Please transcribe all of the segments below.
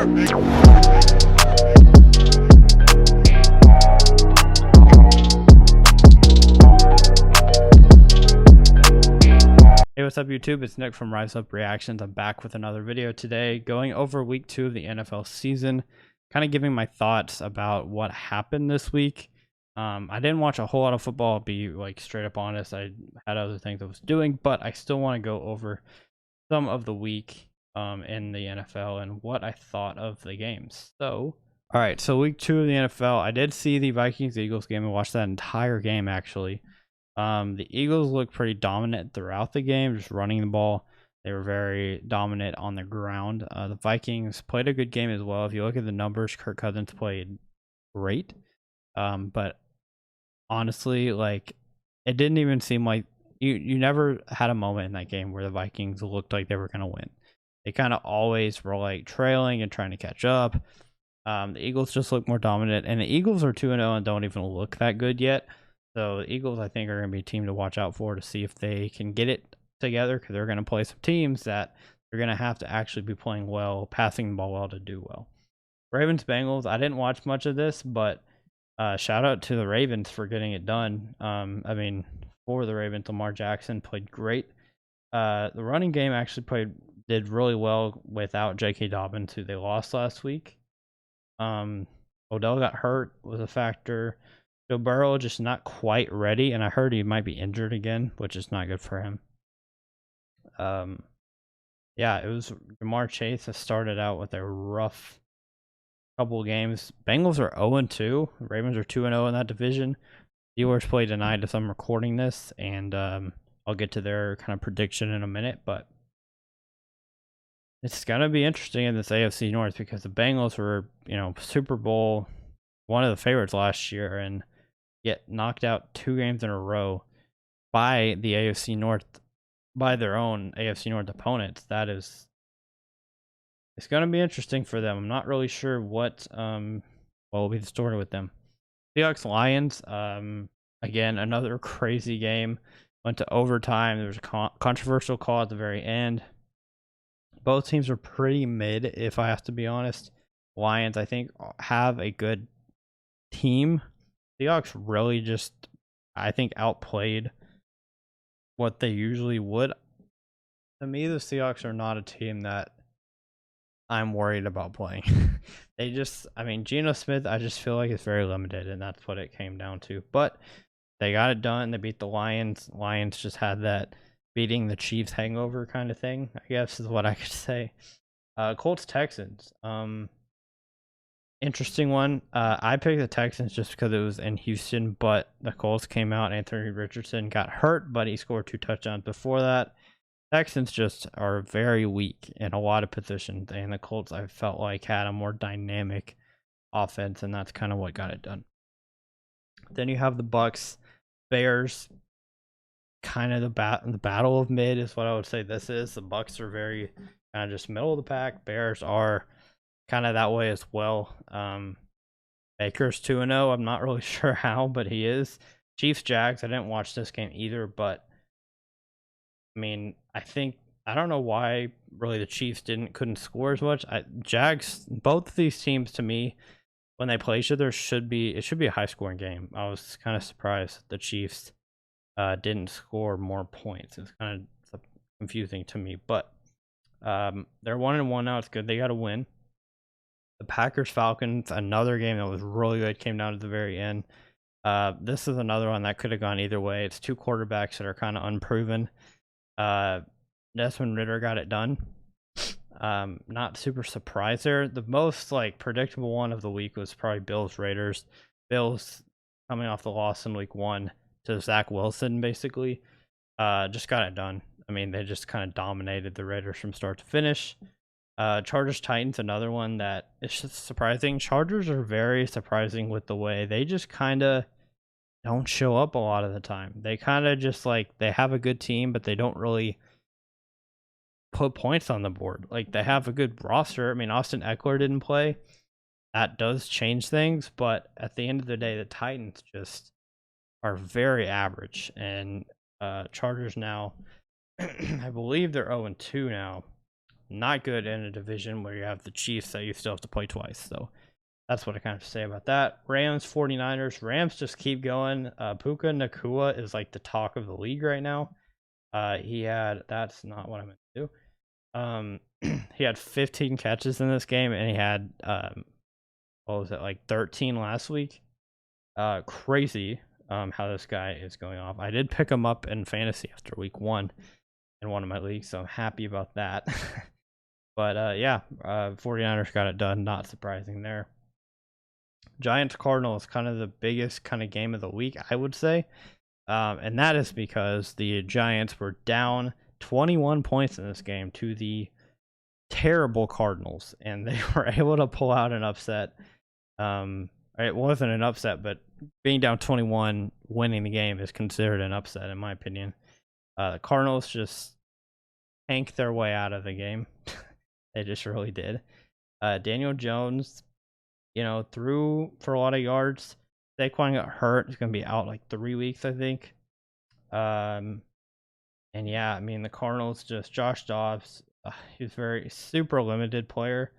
Hey, what's up YouTube? It's Nick from Rise Up Reactions. I'm back with another video today, going over week 2 of the NFL season, kind of giving my thoughts about what happened this week. I didn't watch a whole lot of football, to be like straight up honest. I had other things I was doing, but I still want to go over some of the week in the NFL and what I thought of the games. So, all right, so week 2 of the NFL, I did see the Vikings-Eagles game and watched that entire game actually. The Eagles looked pretty dominant throughout the game, just running the ball. They were very dominant on the ground. The Vikings played a good game as well. If you look at the numbers, Kirk Cousins played great. But honestly, like, it didn't even seem like you never had a moment in that game where the Vikings looked like they were going to win. They kind of always were like trailing and trying to catch up. The Eagles just look more dominant, and the Eagles are 2-0 and don't even look that good yet. So the Eagles, I think, are going to be a team to watch out for to see if they can get it together, because they're going to play some teams that they're going to have to actually be playing well, passing the ball well to do well. Ravens-Bengals, I didn't watch much of this, but shout out to the Ravens for getting it done. I mean, for the Ravens, Lamar Jackson played great. The running game actually did really well without J.K. Dobbins, who they lost last week. Odell got hurt, was a factor. Joe Burrow just not quite ready, and I heard he might be injured again, which is not good for him. Yeah, it was Jamar Chase that started out with a rough couple of games. Bengals are 0-2. Ravens are 2-0 in that division. Steelers play tonight as I'm recording this, and I'll get to their kind of prediction in a minute, but it's going to be interesting in this AFC North because the Bengals were, Super Bowl, one of the favorites last year, and get knocked out 2 games in a row by the AFC North, by their own AFC North opponents. It's going to be interesting for them. I'm not really sure what will be the story with them. Seahawks Lions, again, another crazy game. Went to overtime. There was a controversial call at the very end. Both teams are pretty mid, if I have to be honest. Lions, I think, have a good team. Seahawks really just, I think, outplayed what they usually would. To me, the Seahawks are not a team that I'm worried about playing. Geno Smith, I just feel like it's very limited, and that's what it came down to. But they got it done. They beat the Lions. Lions just had that beating the Chiefs hangover kind of thing, I guess is what I could say. Colts Texans. Interesting one. I picked the Texans just because it was in Houston, but the Colts came out. Anthony Richardson got hurt, but he scored 2 touchdowns before that. Texans just are very weak in a lot of positions, and the Colts, I felt like, had a more dynamic offense, and that's kind of what got it done. Then you have the Bucks, Bears. Kind of the battle of mid is what I would say this is. The Bucks are very kind of just middle of the pack. Bears are kind of that way as well. Baker's 2-0. I'm not really sure how, but he is. Chiefs Jags. I didn't watch this game either, but I mean, I don't know why really the Chiefs couldn't score as much. Jags, both of these teams to me, when they play each other, it should be a high scoring game. I was kind of surprised the Chiefs didn't score more points. It's kind of confusing to me, but they're 1-1 now. It's good. They got to win. The Packers Falcons, another game that was really good, came down to the very end. This is another one that could have gone either way. It's 2 quarterbacks that are kind of unproven. Desmond Ridder got it done. Not super surprised there. The most predictable one of the week was probably Bills Raiders. Bills coming off the loss in week 1 to Zach Wilson, basically, just got it done. I mean, they just kind of dominated the Raiders from start to finish. Chargers Titans, another one that is just surprising. Chargers are very surprising with the way they just kind of don't show up a lot of the time. They kind of just they have a good team, but they don't really put points on the board. They have a good roster. I mean, Austin Eckler didn't play. That does change things, but at the end of the day, the Titans just are very average, and Chargers now, I believe they're 0-2 now. not good in a division where you have the Chiefs that you still have to play twice. So that's what I kind of say about that. Rams, 49ers. Rams just keep going. Puka Nacua is like the talk of the league right now. That's not what I meant to do. He had 15 catches in this game, and he had, what was it, like 13 last week? Crazy how this guy is going off. I did pick him up in fantasy after week 1 in one of my leagues, so I'm happy about that. But yeah, 49ers got it done. Not surprising there. Giants Cardinals, kind of the biggest kind of game of the week, I would say. And that is because the Giants were down 21 points in this game to the terrible Cardinals, and they were able to pull out an upset. It wasn't an upset, but being down 21, winning the game is considered an upset, in my opinion. The Cardinals just tanked their way out of the game. They just really did. Daniel Jones, threw for a lot of yards. Saquon got hurt. He's going to be out like 3 weeks, I think. And yeah, I mean, the Cardinals Josh Dobbs, he's very super limited player.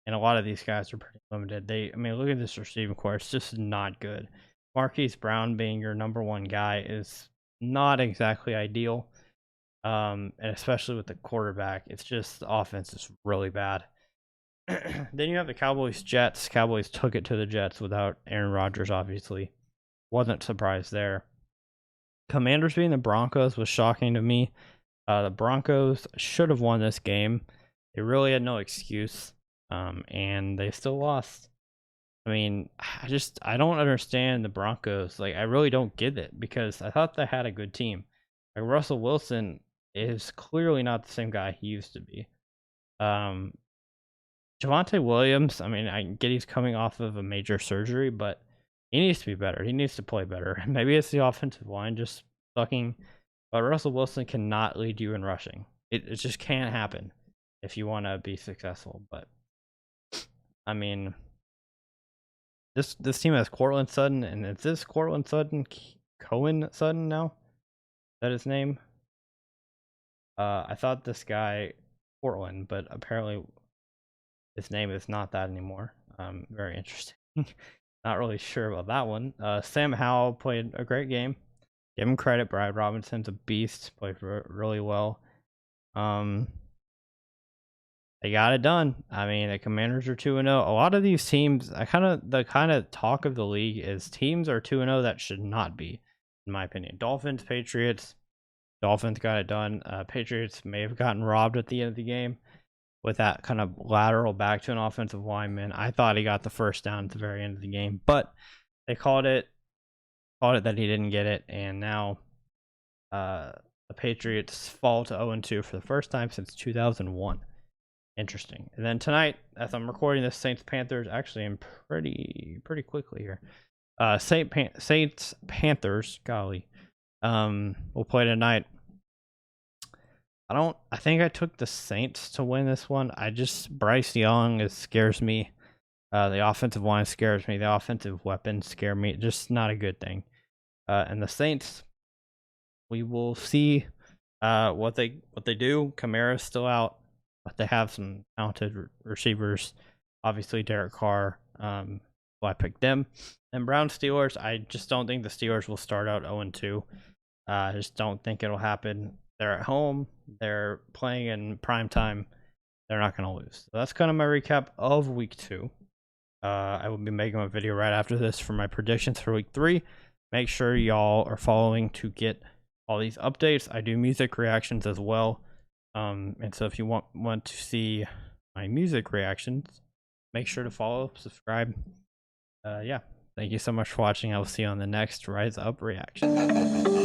And a lot of these guys are pretty limited. Look at this receiving core. It's just not good. Marquise Brown being your number 1 guy is not exactly ideal. And especially with the quarterback, it's just the offense is really bad. Then you have the Cowboys Jets. Cowboys took it to the Jets without Aaron Rodgers, obviously. Wasn't surprised there. Commanders beating the Broncos was shocking to me. The Broncos should have won this game. They really had no excuse. And they still lost. I mean, I don't understand the Broncos. Like, I really don't get it, because I thought they had a good team. Like, Russell Wilson is clearly not the same guy he used to be. Javonte Williams, I get he's coming off of a major surgery, but he needs to be better. He needs to play better. Maybe it's the offensive line just sucking, but Russell Wilson cannot lead you in rushing. It just can't happen if you want to be successful. But this team has Courtland Sutton, and is this Courtland Sutton, Cohen Sutton now? Is that his name? I thought this guy Portland, but apparently his name is not that anymore. Very interesting. Not really sure about that one. Sam Howell played a great game. Give him credit. Brian Robinson's a beast. Played really well. They got it done. The Commanders are 2-0. A lot of these teams, the kind of talk of the league is teams are 2-0 that should not be, in my opinion. Dolphins, Patriots. Dolphins got it done. Patriots may have gotten robbed at the end of the game with that kind of lateral back to an offensive lineman. I thought he got the first down at the very end of the game, but they called it that he didn't get it, and now the Patriots fall to 0-2 for the first time since 2001. Interesting. And then tonight, as I'm recording this, Saints Panthers, actually in pretty quickly here. Saints Panthers, golly. We'll play tonight. I think I took the Saints to win this one. Bryce Young scares me. The offensive line scares me. The offensive weapons scare me. Just not a good thing. And the Saints, we will see what they do. Kamara's still out, but they have some talented receivers. Obviously, Derek Carr. So I picked them. And Browns Steelers, I just don't think the Steelers will start out 0-2. I just don't think it'll happen. They're at home. They're playing in prime time. They're not going to lose. So that's kind of my recap of week 2. I will be making a video right after this for my predictions for week 3. Make sure y'all are following to get all these updates. I do music reactions as well. And so if you want to see my music reactions, make sure to follow, subscribe. Yeah. Thank you so much for watching. I will see you on the next Rise Up reaction.